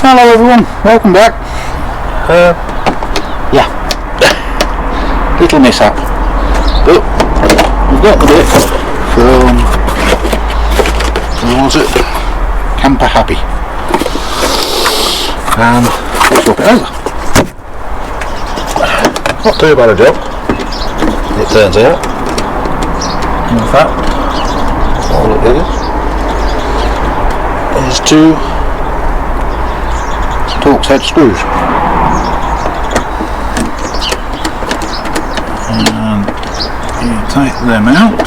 Hello everyone, welcome back. Yeah, little mishap, but we've got the bit from, what was it, Camper Happy, and we'll swap it over. Not too bad a job, it turns out. In fact, all it is two Torx head screws, and you take them out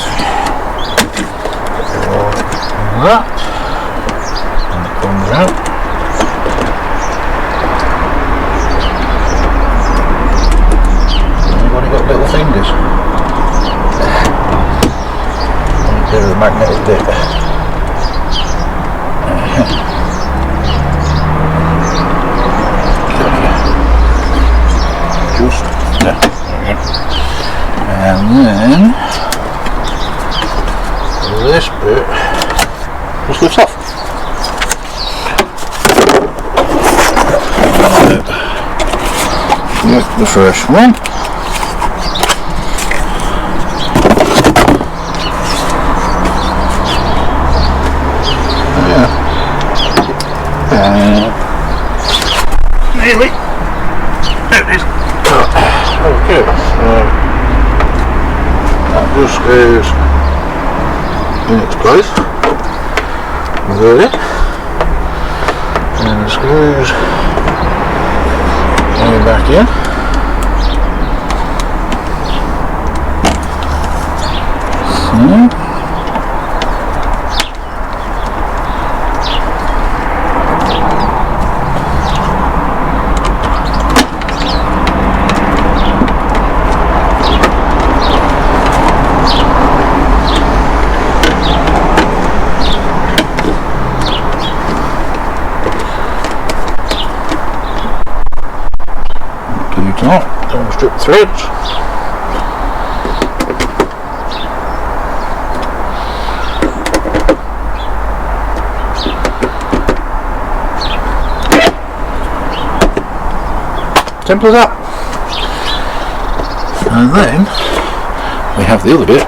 like that, and it comes out. Anybody got little fingers? There's the magnetic bit. Just there. And then this bit just lifts off. With the first one. Nearly. There it is. Okay, that just goes in its place there, and the screws going back in. So don't strip threads. Simple as that. And then we have the other bit,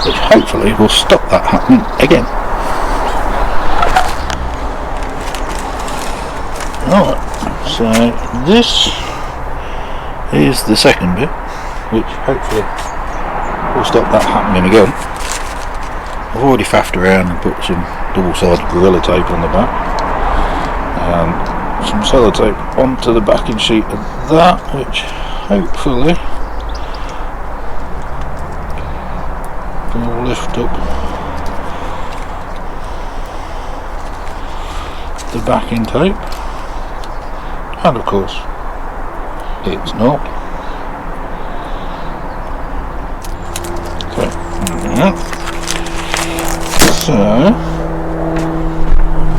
which hopefully will stop that happening again. Alright, so this is the second bit, which hopefully will stop that happening again. I've already faffed around and put some double-sided Gorilla Tape on the back, and some sellotape onto the backing sheet of that, which hopefully will lift up the backing tape, and of course it's not. Okay. So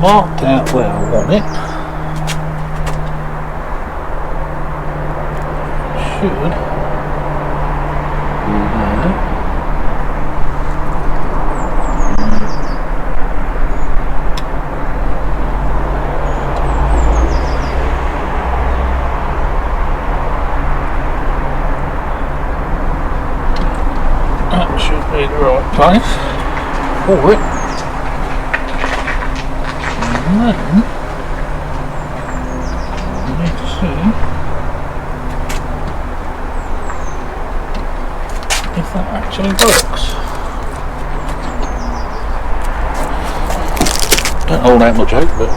marked out where I want it. Should be there. Should be the right place for it. And then we need to see if that actually works. Don't hold out much hope, but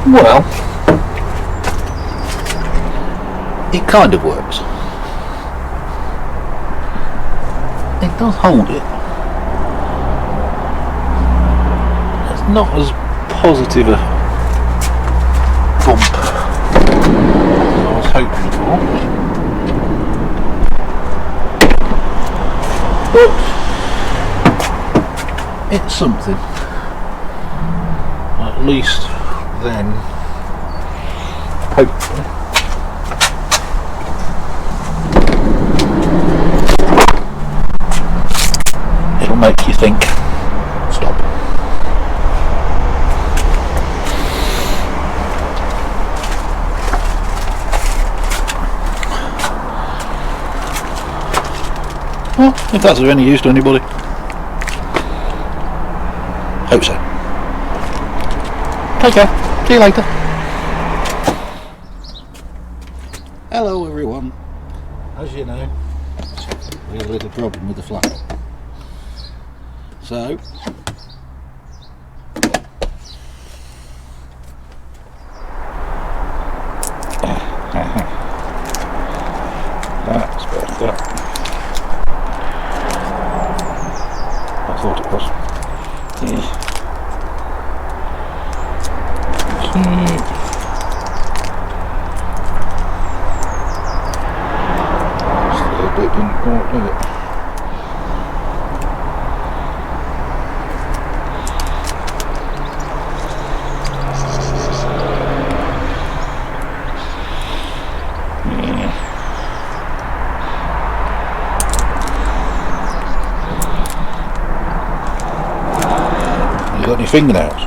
well, it kind of works. It does hold it. It's not as positive a bump as I was hoping for. But it's something. At least then, hopefully, it'll make you think, stop. Well, if that's of any use to anybody, hope so. Take care, see you later. Hello everyone. As you know, we had a little problem with the flat. So, that's better. I thought it was. Still a bit didn't quite do it. You got any fingernails?